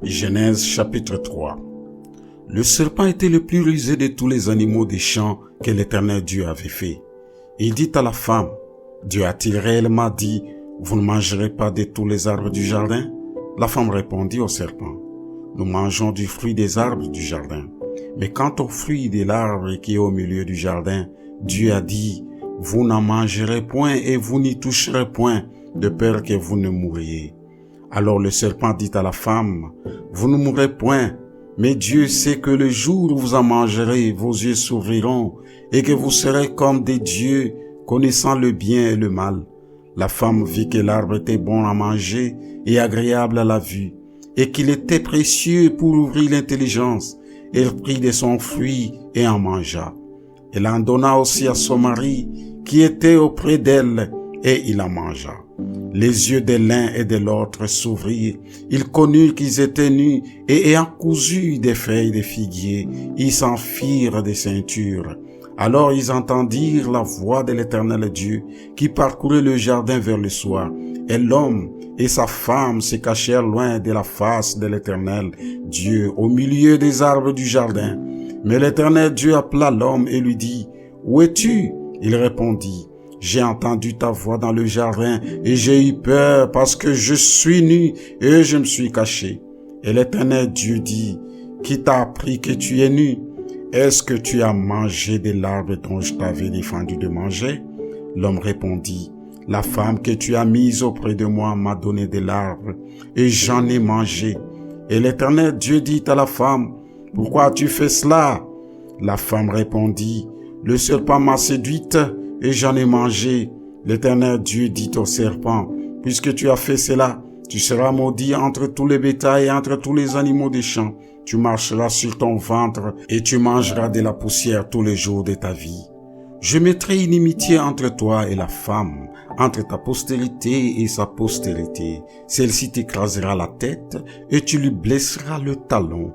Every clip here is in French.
Genèse chapitre 3. Le serpent était le plus rusé de tous les animaux des champs que l'Éternel Dieu avait fait. Il dit à la femme, Dieu a-t-il réellement dit, vous ne mangerez pas de tous les arbres du jardin? La femme répondit au serpent, nous mangeons du fruit des arbres du jardin. Mais quant au fruit de l'arbre qui est au milieu du jardin, Dieu a dit, vous n'en mangerez point et vous n'y toucherez point, de peur que vous ne mouriez. Alors le serpent dit à la femme, vous ne mourrez point, mais Dieu sait que le jour où vous en mangerez, vos yeux s'ouvriront et que vous serez comme des dieux, connaissant le bien et le mal. La femme vit que l'arbre était bon à manger et agréable à la vue, et qu'il était précieux pour ouvrir l'intelligence. Elle prit de son fruit et en mangea. Elle en donna aussi à son mari qui était auprès d'elle, et il en mangea. Les yeux de l'un et de l'autre s'ouvrirent. Ils connurent qu'ils étaient nus, et ayant cousu des feuilles de figuier, ils s'en firent des ceintures. Alors ils entendirent la voix de l'Éternel Dieu, qui parcourait le jardin vers le soir. Et l'homme et sa femme se cachèrent loin de la face de l'Éternel Dieu, au milieu des arbres du jardin. Mais l'Éternel Dieu appela l'homme et lui dit, « Où es-tu » Il répondit, « J'ai entendu ta voix dans le jardin et j'ai eu peur parce que je suis nu et je me suis caché. » Et l'Éternel Dieu dit, « Qui t'a appris que tu es nu? Est-ce que tu as mangé de l'arbre dont je t'avais défendu de manger? » L'homme répondit, « La femme que tu as mise auprès de moi m'a donné de l'arbre et j'en ai mangé. » Et l'Éternel Dieu dit à la femme, « Pourquoi as-tu fait cela? » La femme répondit, « Le serpent m'a séduite et j'en ai mangé. » L'Éternel Dieu dit au serpent, « Puisque tu as fait cela, tu seras maudit entre tous les bétails et entre tous les animaux des champs. Tu marcheras sur ton ventre et tu mangeras de la poussière tous les jours de ta vie. Je mettrai inimitié entre toi et la femme, entre ta postérité et sa postérité. Celle-ci t'écrasera la tête et tu lui blesseras le talon. »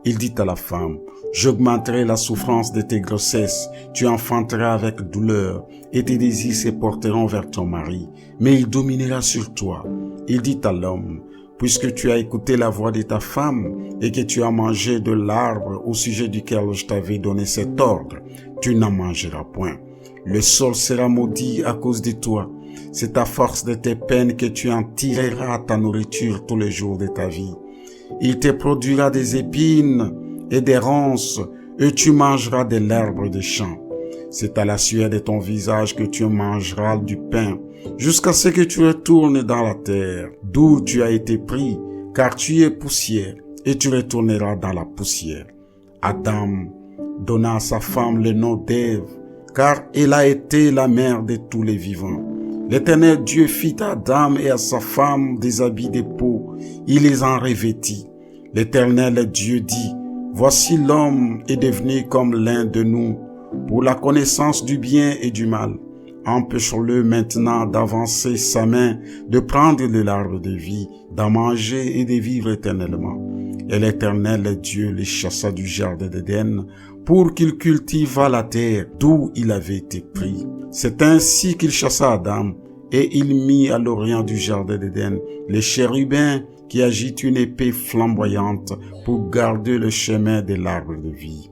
Il dit à la femme, « J'augmenterai la souffrance de tes grossesses, tu enfanteras avec douleur, et tes désirs se porteront vers ton mari, mais il dominera sur toi. » Il dit à l'homme, « Puisque tu as écouté la voix de ta femme, et que tu as mangé de l'arbre au sujet duquel je t'avais donné cet ordre, tu n'en mangeras point. Le sol sera maudit à cause de toi. C'est à force de tes peines que tu en tireras ta nourriture tous les jours de ta vie. Il te produira des épines et des ronces, et tu mangeras de l'herbe des champs. C'est à la sueur de ton visage que tu mangeras du pain, jusqu'à ce que tu retournes dans la terre, d'où tu as été pris, car tu es poussière, et tu retourneras dans la poussière. Adam donna à sa femme le nom d'Ève, car elle a été la mère de tous les vivants. L'Éternel Dieu fit à Adam et à sa femme des habits de peau. Il les en revêtit. L'Éternel Dieu dit, « Voici l'homme est devenu comme l'un de nous, pour la connaissance du bien et du mal. Empêchons-le maintenant d'avancer sa main, de prendre de l'arbre de vie, d'en manger et de vivre éternellement. » Et l'Éternel Dieu les chassa du jardin d'Éden pour qu'il cultivât la terre d'où il avait été pris. C'est ainsi qu'il chassa Adam et il mit à l'orient du jardin d'Éden les chérubins qui agitent une épée flamboyante pour garder le chemin de l'arbre de vie.